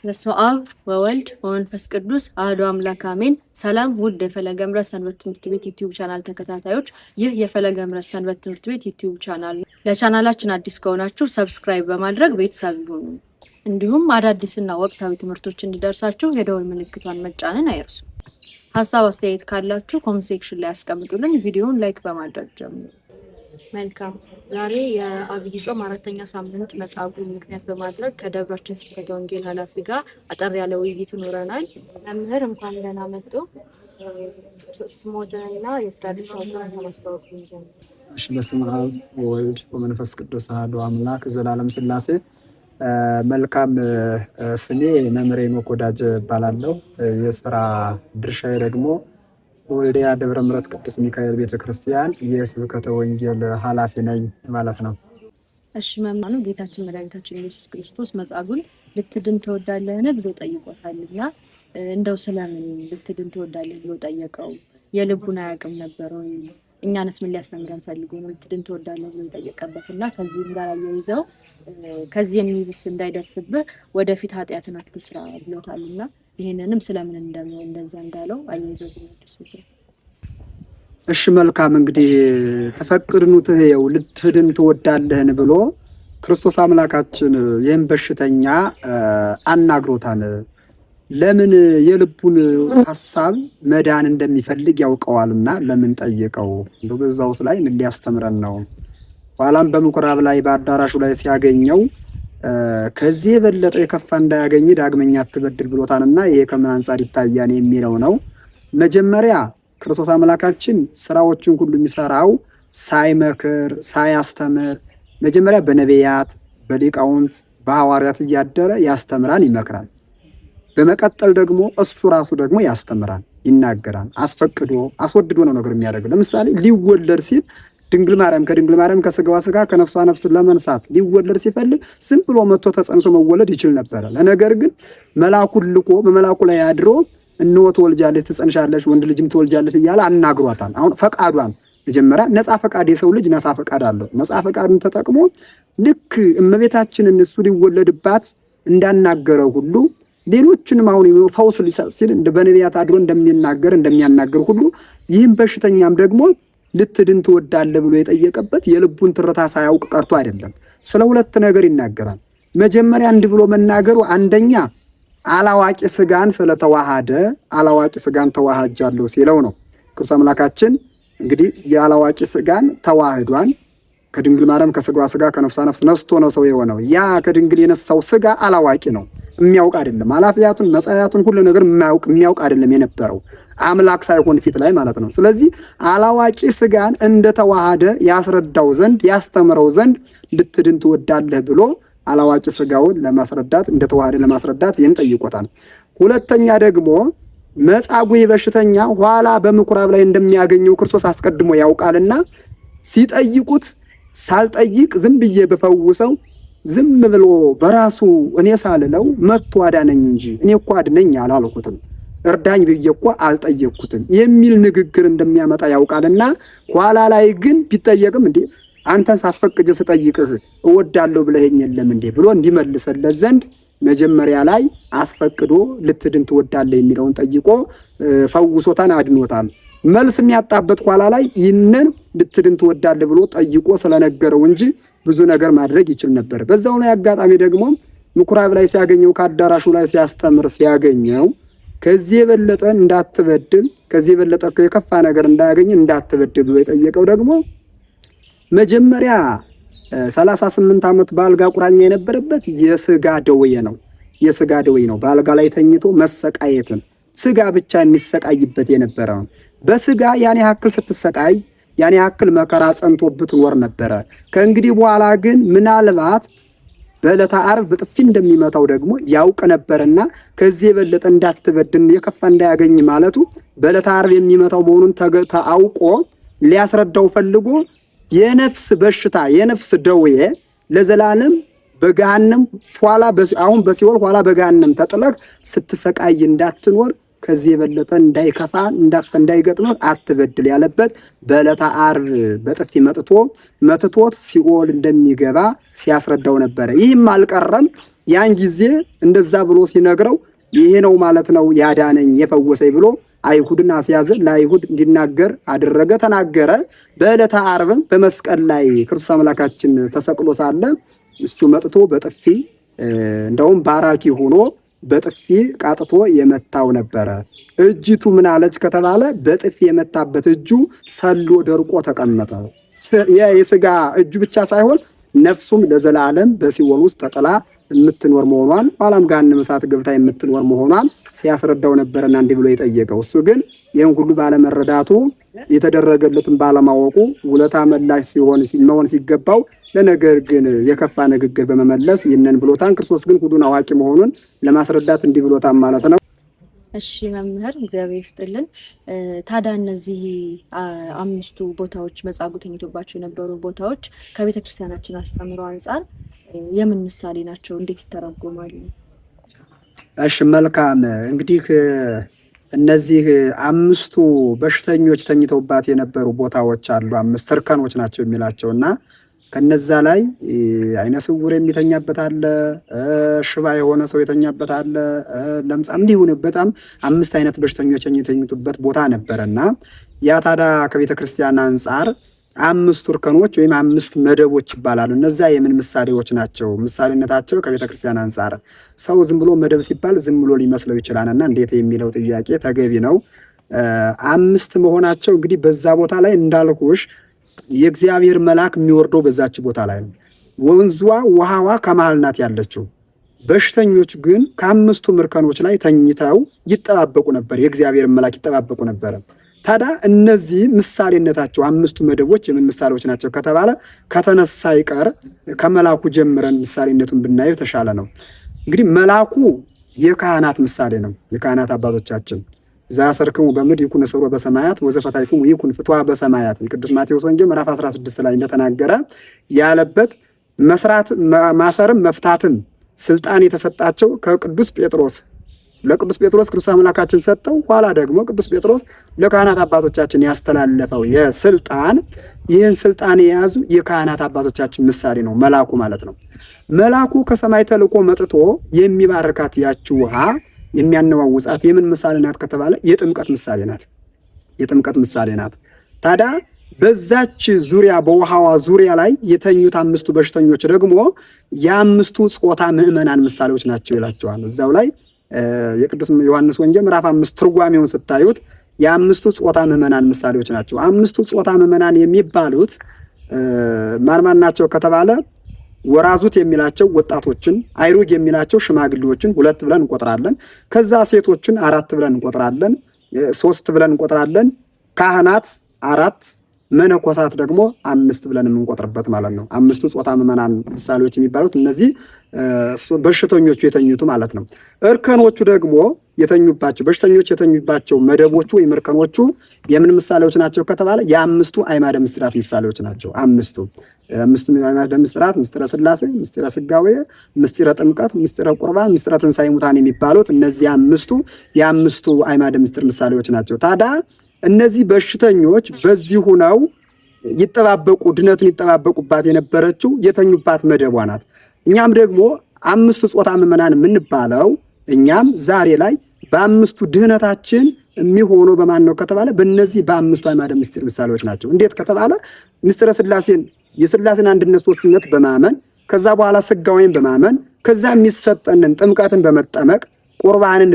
በስመ አብ ወወልድ ወመንፈስ ቅዱስ አሐዱ አምላክ አሜን። ሰላም ውድ የፈለገ ምሕረት ሰንበት ትምህርት ቤት ዩቲዩብ ቻናል ተከታታዮች፣ ይህ የፈለገ ምሕረት ሰንበት ትምህርት ቤት ዩቲዩብ ቻናል ነው። ለቻናላችን አዲስ ከሆናችሁ ሰብስክራይብ በማድረግ ቤተሰብ ይሁኑ። እንዲሁም አዳዲስና ወቅታዊ ትምህርቶች እንዲደርሳችሁ የደወል ምልክቷን መጫንን አይርሱ። ሀሳብ አስተያየት ካላችሁ ኮሜንት ሴክሽን ላይ አስቀምጡልን። ቪዲዮውን ላይክ በማድረግ ጀምሩ። መልካም። ዛሬ የዐቢይ ጾም አራተኛ ሳምንት መጻጉዕን ምክንያት በማድረግ ከደብራችን ስብከተ ወንጌል ኃላፊ ጋር አጠር ያለ ውይይት ይኖረናል። መምህር እንኳን ደህና መጡ። ስሞትንና የስራ ድርሻዎትን ለማስተዋወቅ ይጀምራል። እሺ። በስመ አብ ወወልድ ወመንፈስ ቅዱስ አሐዱ አምላክ ዘላለም ሥላሴ። መልካም። ስሜ መምህር ሄኖክ ወዳጄ እባላለሁ። የስራ ድርሻዬ ደግሞ ወልዲያ ደብረ ምሕረት ቅዱስ ሚካኤል ቤተክርስቲያን የስብከተ ወንጌል ኃላፊ ነኝ ማለት ነው። እሺ። መምህሩ ጌታችን መድኃኒታችን ኢየሱስ ክርስቶስ መጻጉዕን ልትድን ትወዳለህን ብሎ ጠይቆታልና እንደው ስለምን ልትድን ትወዳለህ ብሎ ጠየቀው? የልቡን አያውቅም ነበር ወይ? እኛንስ ምን ሊያስተምረን ፈልጎ ነው ልትድን ትወዳለህ ብሎ ጠየቀበትና ከዚህም ጋር አያይዘው ከዚህ የሚብስ እንዳይደርስብህ ወደፊት ኃጢአትን አትስራ ብሎታልና ይሄንንም ስለምን እንደዛ እንዳለው አያይዘው ተመልሶት። እሺ መልካም። እንግዲህ ተፈቅድኑ ትህየው ልትድን ትወዳለህን ብሎ ክርስቶስ አምላካችን ይህን በሽተኛ አናግሮታል። ለምን የልቡን ሐሳብ መዳን እንደሚፈልግ ያውቀዋልና ለምን ጠየቀው? በዛውስ ላይ ሊያስተምረን ነው። ኋላም በምኩራብ ላይ በአዳራሹ ላይ ሲያገኘው ከዚህ የበለጠ የከፋ እንዳያገኝ ዳግመኛ አትበድል ብሎታልና ይሄ ከምን አንጻር ይታያል የሚለው ነው። መጀመሪያ ክርስቶስ አምላካችን ስራዎችን ሁሉ የሚሰራው ሳይመክር ሳያስተምር፣ መጀመሪያ በነቢያት በሊቃውንት በሐዋርያት እያደረ ያስተምራል፣ ይመክራል። በመቀጠል ደግሞ እሱ ራሱ ደግሞ ያስተምራል፣ ይናገራል። አስፈቅዶ አስወድዶ ነው ነገር የሚያደርገው። ለምሳሌ ሊወለድ ሲል ድንግል ማርያም ከድንግል ማርያም ከስጋዋ ስጋ ከነፍሷ ነፍስ ለመንሳት ሊወለድ ሲፈልግ ዝም ብሎ መጥቶ ተጸንሶ መወለድ ይችል ነበር። ለነገር ግን መልአኩን ልኮ በመልአኩ ላይ አድሮ እነሆ ትወልጃለሽ፣ ትጸንሻለሽ፣ ወንድ ልጅም ትወልጃለሽ እያለ አናግሯታል። አሁን ፈቃዷን መጀመሪያ ነፃ ፈቃድ፣ የሰው ልጅ ነፃ ፈቃድ አለው። ነፃ ፈቃዱን ተጠቅሞ ልክ እመቤታችንን እሱ ሊወለድባት እንዳናገረው ሁሉ ሌሎችንም አሁን ፈውስ ሊሰጥ ሲል በነቢያት አድሮ እንደሚያናገር ሁሉ ይህም በሽተኛም ደግሞ ልትድን ትወዳለህ ብሎ የጠየቀበት የልቡን ትርታ ሳያውቅ ቀርቶ አይደለም። ስለ ሁለት ነገር ይናገራል። መጀመሪያ እንዲህ ብሎ መናገሩ አንደኛ አላዋቂ ስጋን ስለተዋሃደ አላዋቂ ስጋን ተዋሃጃለሁ ሲለው ነው። ክርስቶስ አምላካችን እንግዲህ የአላዋቂ ስጋን ተዋህዷን ከድንግል ማርያም ከስጋዋ ስጋ ከነፍሷ ነፍስ ነስቶ ነው ሰው የሆነው። ያ ከድንግል የነሳው ስጋ አላዋቂ ነው፣ የሚያውቅ አይደለም። ኃላፊያቱን መጻያቱን ሁሉ ነገር የሚያውቅ አይደለም የነበረው አምላክ ሳይሆን ፊት ላይ ማለት ነው። ስለዚህ አላዋቂ ስጋን እንደተዋሃደ ያስረዳው ዘንድ ያስተምረው ዘንድ ልትድን ትወዳለህ ብሎ አላዋቂ ስጋውን ለማስረዳት እንደተዋሃደ ለማስረዳት ይህን ጠይቆታል። ሁለተኛ ደግሞ መጻጉዕ በሽተኛ ኋላ በምኩራብ ላይ እንደሚያገኘው ክርስቶስ አስቀድሞ ያውቃልና ሲጠይቁት ሳልጠይቅ ዝም ብዬ በፈውሰው ዝም ብሎ በራሱ እኔ ሳልለው መጥቶ አዳነኝ እንጂ እኔ እኮ አድነኝ አላልኩትም፣ እርዳኝ ብዬ እኮ አልጠየቅኩትም የሚል ንግግር እንደሚያመጣ ያውቃልና ኋላ ላይ ግን ቢጠየቅም እንዴ አንተን ሳስፈቅጅ ስጠይቅህ እወዳለሁ ብለኸኝ የለም እንዴ ብሎ እንዲመልሰለት ዘንድ መጀመሪያ ላይ አስፈቅዶ ልትድን ትወዳለህ የሚለውን ጠይቆ ፈውሶታን አድኖታል። መልስ የሚያጣበት ኋላ ላይ ይህንን ልትድን ትወዳለህ ብሎ ጠይቆ ስለነገረው እንጂ ብዙ ነገር ማድረግ ይችል ነበር። በዛው ላይ አጋጣሚ ደግሞ ምኩራብ ላይ ሲያገኘው ከአዳራሹ ላይ ሲያስተምር ሲያገኘው ከዚህ የበለጠ እንዳትበድል ከዚህ የበለጠ የከፋ ነገር እንዳያገኝ እንዳትበድል ብሎ የጠየቀው ደግሞ መጀመሪያ 38 ዓመት በአልጋ ቁራኛ የነበረበት የስጋ ደዌ ነው። የስጋ ደዌ ነው። በአልጋ ላይ ተኝቶ መሰቃየትን ስጋ ብቻ የሚሰቃይበት የነበረ ነው። በስጋ ያን ያክል ስትሰቃይ ያን ያክል መከራ ጸንቶበት ኖር ነበረ። ከእንግዲህ በኋላ ግን ምናልባት በዕለተ ዓርብ በጥፊ እንደሚመታው ደግሞ ያውቅ ነበርና ከዚህ የበለጠ እንዳትበድን የከፋ እንዳያገኝ ማለቱ በዕለተ ዓርብ የሚመታው መሆኑን አውቆ ሊያስረዳው ፈልጎ የነፍስ በሽታ የነፍስ ደዌ ለዘላለም በገሃነም አሁን በሲኦል ኋላ በገሃነም ተጥለህ ስትሰቃይ እንዳትኖር ከዚህ የበለጠ እንዳይከፋ እንዳይገጥመው አትበድል ያለበት በዕለተ ዓርብ በጥፊ መትቶት ሲኦል እንደሚገባ ሲያስረዳው ነበረ። ይህም አልቀረም። ያን ጊዜ እንደዛ ብሎ ሲነግረው ይሄ ነው ማለት ነው ያዳነኝ የፈወሰኝ ብሎ አይሁድን አስያዘ። ለአይሁድ እንዲናገር አደረገ፣ ተናገረ። በዕለተ ዓርብም በመስቀል ላይ ክርስቶስ አምላካችን ተሰቅሎ ሳለ እሱ መጥቶ በጥፊ እንደውም ባራኪ ሆኖ በጥፊ ቃጥቶ የመታው ነበረ። እጅቱ ምን አለች ከተባለ በጥፊ የመታበት እጁ ሰሎ ደርቆ ተቀመጠ። የሥጋ እጁ ብቻ ሳይሆን ነፍሱም ለዘላለም በሲኦል ውስጥ ተጥላ የምትኖር መሆኗን ኋላም ገሃነመ እሳት ገብታ የምትኖር መሆኗን ሲያስረዳው ነበርና እንዲህ ብሎ የጠየቀው። እሱ ግን ይህን ሁሉ ባለመረዳቱ የተደረገለትን ባለማወቁ ውለታ መላሽ መሆን ሲገባው ለነገር ግን የከፋ ንግግር በመመለስ ይህንን ብሎታን። ክርስቶስ ግን ሁሉን አዋቂ መሆኑን ለማስረዳት እንዲህ ብሎታን ማለት ነው። እሺ መምህር እግዚአብሔር ይስጥልን። ታዲያ እነዚህ አምስቱ ቦታዎች መጻጉዕ ተኝቶባቸው የነበሩ ቦታዎች ከቤተ ክርስቲያናችን አስተምሮ አንጻር የምን ምሳሌ ናቸው? እንዴት ይተረጎማሉ? እሺ መልካም። እንግዲህ እነዚህ አምስቱ በሽተኞች ተኝተውባት የነበሩ ቦታዎች አሉ። 5 እርከኖች ናቸው የሚላቸው እና ከነዛ ላይ አይነ ስውር የሚተኛበት አለ፣ ሽባ የሆነ ሰው የተኛበት አለ፣ ለምጻም እንዲሁ በጣም 5 አይነት በሽተኞች የተኙበት ቦታ ነበርና ያ ታዲያ ከቤተ ክርስቲያን አንጻር 5 እርከኖች ወይም 5 መደቦች ይባላሉ። እነዛ የምን ምሳሌዎች ናቸው? ምሳሌነታቸው ከቤተ ክርስቲያን አንጻር ሰው ዝም ብሎ መደብ ሲባል ዝም ብሎ ሊመስለው ይችላልና እንዴት የሚለው ጥያቄ ተገቢ ነው። 5 መሆናቸው እንግዲህ በዛ ቦታ ላይ እንዳልኩሽ የእግዚአብሔር መልአክ የሚወርደው በዛች ቦታ ላይ ነው። ወንዟ ውሃዋ ከመሃል ናት ያለችው። በሽተኞች ግን ከ5ቱ እርከኖች ላይ ተኝተው ይጠባበቁ ነበር። የእግዚአብሔር መልአክ ይጠባበቁ ነበር። ታዲያ እነዚህ ምሳሌነታቸው 5ቱ መደቦች የምን ምሳሌዎች ናቸው ከተባለ ከተነሳ ይቀር ከመላኩ ጀምረን ምሳሌነቱን ብናየው የተሻለ ነው። እንግዲህ መላኩ የካህናት ምሳሌ ነው። የካህናት አባቶቻችን ዘአሰርክሙ በምድር ይኩን ስርወ በሰማያት ወዘፈታይክሙ ይኩን ፍትዋ በሰማያት የቅዱስ ማቴዎስ ወንጌል ምዕራፍ 16 ላይ እንደተናገረ ያለበት መስራት ማሰርም መፍታትም ስልጣን የተሰጣቸው ከቅዱስ ጴጥሮስ ለቅዱስ ጴጥሮስ ክርስቶስ አምላካችን ሰጠው። ኋላ ደግሞ ቅዱስ ጴጥሮስ ለካህናት አባቶቻችን ያስተላለፈው የስልጣን ይህን ስልጣን የያዙ የካህናት አባቶቻችን ምሳሌ ነው መላኩ ማለት ነው። መላኩ ከሰማይ ተልኮ መጥቶ የሚባርካት ያቺ ውሃ የሚያነዋውጻት የምን ምሳሌ ናት ከተባለ የጥምቀት ምሳሌ ናት። የጥምቀት ምሳሌ ናት። ታዲያ በዛች ዙሪያ በውሃዋ ዙሪያ ላይ የተኙት 5ቱ በሽተኞች ደግሞ የ5ቱ ጾታ ምዕመናን ምሳሌዎች ናቸው ይላቸዋል። እዛው ላይ የቅዱስ ዮሐንስ ወንጌል ምዕራፍ 5 ትርጓሜውን ስታዩት የ5ቱ ጾታ ምዕመናን ምሳሌዎች ናቸው። 5ቱ ጾታ ምዕመናን የሚባሉት ማን ናቸው ከተባለ ወራዙት የሚላቸው ወጣቶችን፣ አይሩግ የሚላቸው ሽማግሌዎችን 2 ብለን እንቆጥራለን። ከዛ ሴቶችን 4 ብለን እንቆጥራለን፣ 3 ብለን እንቆጥራለን። ካህናት 4፣ መነኮሳት ደግሞ 5 ብለን የምንቆጥርበት ማለት ነው። 5ቱ ጾታ ምዕመናን ምሳሌዎች የሚባሉት እነዚህ በሽተኞቹ የተኙት ማለት ነው። እርከኖቹ ደግሞ የተኙባቸው በሽተኞች የተኙባቸው መደቦቹ ወይም እርከኖቹ የምን ምሳሌዎች ናቸው ከተባለ የ5ቱ አዕማደ ምስጢራት ምሳሌዎች ናቸው። 5ቱ አዕማደ ምስጢራት ምስጢረ ሥላሴ፣ ምስጢረ ሥጋዌ፣ ምስጢረ ጥምቀት፣ ምስጢረ ቁርባን፣ ምስጢረ ትንሣኤ ሙታን የሚባሉት እነዚህ 5ቱ የ5ቱ አዕማደ ምስጢር ምሳሌዎች ናቸው። ታዲያ እነዚህ በሽተኞች በዚህ ሆነው ይጠባበቁ ድነትን ይጠባበቁባት የነበረችው የተኙባት መደቧ ናት። እኛም ደግሞ 5ቱ ጾታ ምዕመናን የምንባለው እኛም ዛሬ ላይ በ5ቱ ድህነታችን የሚሆነው በማን ነው ከተባለ በእነዚህ በ5ቱ አዕማደ ምስጢር ምሳሌዎች ናቸው። እንዴት ከተባለ ምስጢረ ሥላሴን የሥላሴን አንድነት ሦስትነት በማመን ከዛ በኋላ ሥጋዌን በማመን ከዛ የሚሰጠንን ጥምቀትን በመጠመቅ ቁርባንን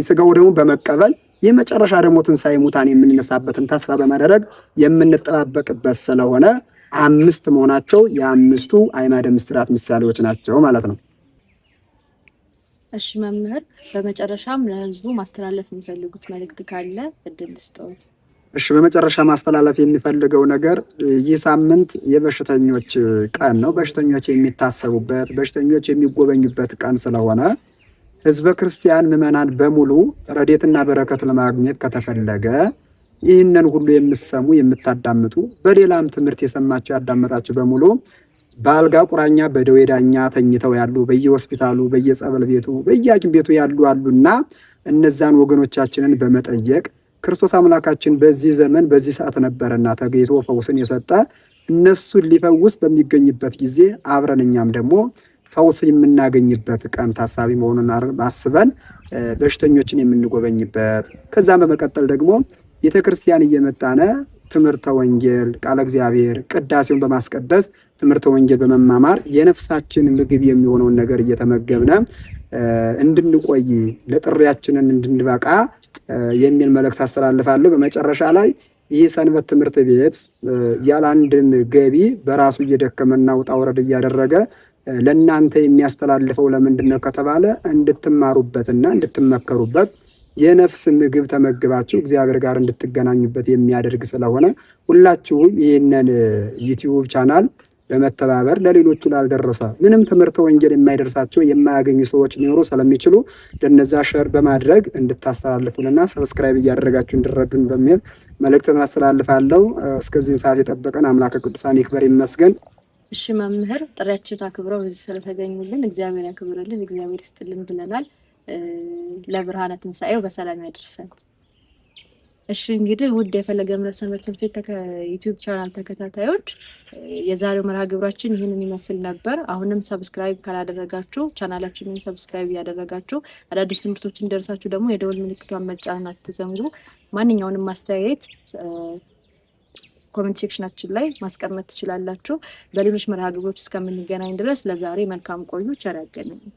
ሥጋው ደግሞ በመቀበል የመጨረሻ ደግሞ ትንሣኤ ሙታን የምንነሳበትን ተስፋ በማድረግ የምንጠባበቅበት ስለሆነ 5 መሆናቸው የ5ቱ አዕማደ ምስጢራት ምሳሌዎች ናቸው ማለት ነው። እሺ መምህር፣ በመጨረሻም ለሕዝቡ ማስተላለፍ የሚፈልጉት መልእክት ካለ እድል ስጠዎት። እሺ በመጨረሻ ማስተላለፍ የሚፈልገው ነገር ይህ ሳምንት የበሽተኞች ቀን ነው። በሽተኞች የሚታሰቡበት በሽተኞች የሚጎበኙበት ቀን ስለሆነ ሕዝበ ክርስቲያን ምዕመናን በሙሉ ረድኤትና በረከት ለማግኘት ከተፈለገ ይህንን ሁሉ የምትሰሙ የምታዳምጡ በሌላም ትምህርት የሰማችሁ ያዳመጣችሁ በሙሉ በአልጋ ቁራኛ በደዌ ዳኛ ተኝተው ያሉ በየሆስፒታሉ በየጸበል ቤቱ በየሐኪም ቤቱ ያሉ አሉና እነዛን ወገኖቻችንን በመጠየቅ ክርስቶስ አምላካችን በዚህ ዘመን በዚህ ሰዓት ነበረና ተገይቶ ፈውስን የሰጠ እነሱን ሊፈውስ በሚገኝበት ጊዜ አብረን እኛም ደግሞ ፈውስ የምናገኝበት ቀን ታሳቢ መሆኑን አስበን በሽተኞችን የምንጎበኝበት ከዛም በመቀጠል ደግሞ ቤተክርስቲያን እየመጣነ ትምህርተ ወንጌል ቃለ እግዚአብሔር ቅዳሴውን በማስቀደስ ትምህርተ ወንጌል በመማማር የነፍሳችን ምግብ የሚሆነውን ነገር እየተመገብነ እንድንቆይ ለጥሪያችንን እንድንበቃ የሚል መልእክት አስተላልፋለሁ። በመጨረሻ ላይ ይህ ሰንበት ትምህርት ቤት ያለ አንድም ገቢ በራሱ እየደከመና ውጣ ውረድ እያደረገ ለእናንተ የሚያስተላልፈው ለምንድነው ከተባለ እንድትማሩበትና እንድትመከሩበት የነፍስ ምግብ ተመግባችሁ እግዚአብሔር ጋር እንድትገናኙበት የሚያደርግ ስለሆነ ሁላችሁም ይህንን ዩቲዩብ ቻናል በመተባበር ለሌሎቹ ላልደረሰ ምንም ትምህርተ ወንጌል የማይደርሳቸው የማያገኙ ሰዎች ሊኖሩ ስለሚችሉ ለነዛ ሸር በማድረግ እንድታስተላልፉንና ሰብስክራይብ እያደረጋችሁ እንድረዱን በሚል መልእክትን አስተላልፋለሁ። እስከዚህን ሰዓት የጠበቀን አምላከ ቅዱሳን ይክበር ይመስገን። እሺ መምህር ጥሪያችን አክብረው እዚህ ስለተገኙልን እግዚአብሔር ያክብርልን፣ እግዚአብሔር ይስጥልን ብለናል። ለብርሃነ ትንሣኤው በሰላም ያደርሰን። እሺ እንግዲህ ውድ የፈለገ እምነት ሰንበት ትምህርት ቤት ዩቲዩብ ቻናል ተከታታዮች የዛሬው መርሃ ግብራችን ይህንን ይመስል ነበር። አሁንም ሰብስክራይብ ካላደረጋችሁ ቻናላችንን ሰብስክራይብ ያደረጋችሁ አዳዲስ ትምህርቶች እንደርሳችሁ ደግሞ የደወል ምልክቷን መጫን አትዘንጉ። ማንኛውንም ማስተያየት ኮሜንት ሴክሽናችን ላይ ማስቀመጥ ትችላላችሁ። በሌሎች መርሃ ግብሮች እስከምንገናኝ ድረስ ለዛሬ መልካም ቆዩ። ቸር ያገናኘን።